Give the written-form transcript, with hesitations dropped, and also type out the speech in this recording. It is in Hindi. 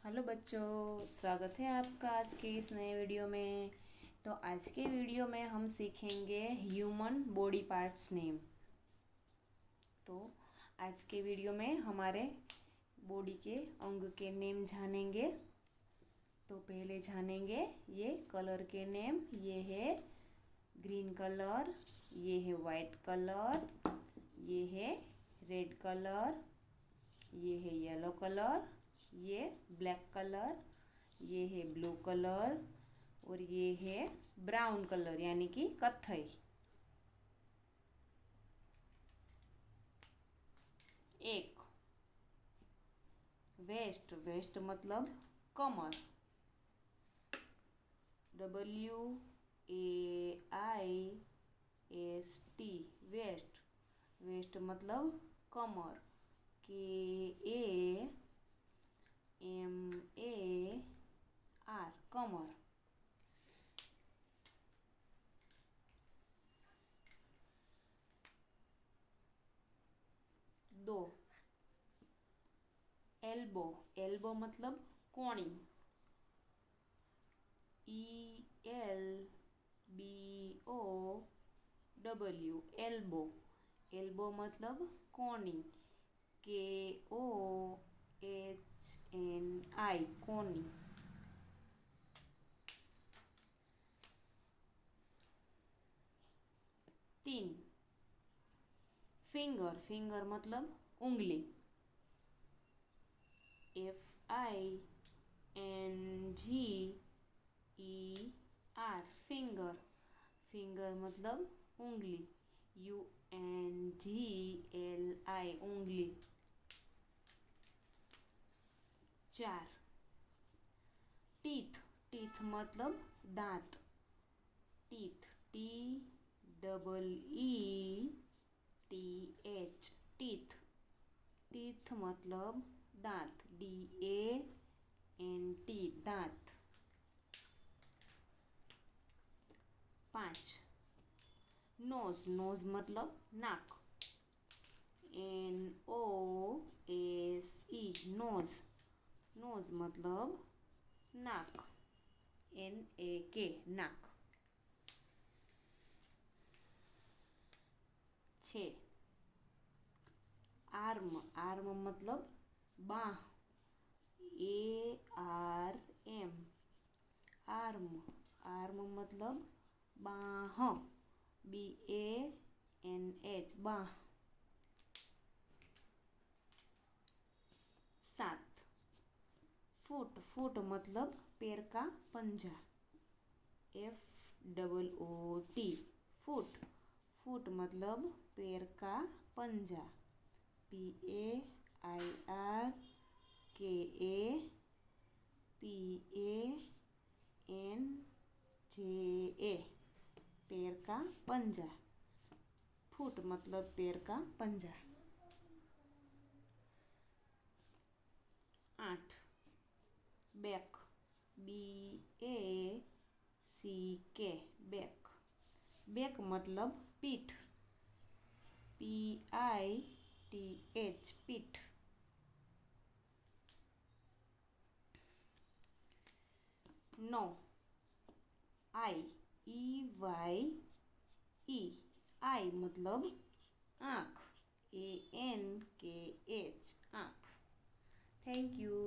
हेलो बच्चों, स्वागत है आपका आज के इस नए वीडियो में। तो आज के वीडियो में हम सीखेंगे ह्यूमन बॉडी पार्ट्स नेम। तो आज के वीडियो में हमारे बॉडी के अंग के नेम जानेंगे। तो पहले जानेंगे ये कलर के नेम। ये है ग्रीन कलर, ये है वाइट कलर, ये है रेड कलर, ये है येलो कलर, ये ब्लैक कलर, ये है ब्लू कलर और ये है ब्राउन कलर यानी कि कत्थई। एक वेस्ट, वेस्ट मतलब कमर। WAIST वेस्ट, वेस्ट मतलब कमर। KAMAR कमर। दो एल्बो, एल्बो मतलब कोणी। ELBOW एल्बो, एल्बो मतलब कोणी। KOHNI कोणी। तीन फिंगर, फिंगर मतलब उंगली। FINGER फिंगर, फिंगर मतलब उंगली। UNGLI उंगली। चार टीथ, टीथ मतलब दांत। टीथ TEETH टीथ, टीथ मतलब दांत। DANT दांत। पाँच नोज, नोज मतलब नाक। NOSE नोज, नोज मतलब नाक। NAK नाक। छः आर्म, आर्म मतलब बाह। ARM आर्म, आर्म मतलब बाह। BANH बाह। सात फुट, फुट मतलब पैर का पंजा। FOOT फुट, फुट मतलब पैर का पंजा। PAIRKAPANJA पैर का पंजा। फुट मतलब पैर का पंजा। आठ बैक, BACK बैक, बैक मतलब पीठ। PITH पीठ। नौ आई, EYE आई मतलब आँख। ANKH आँख। Thank you.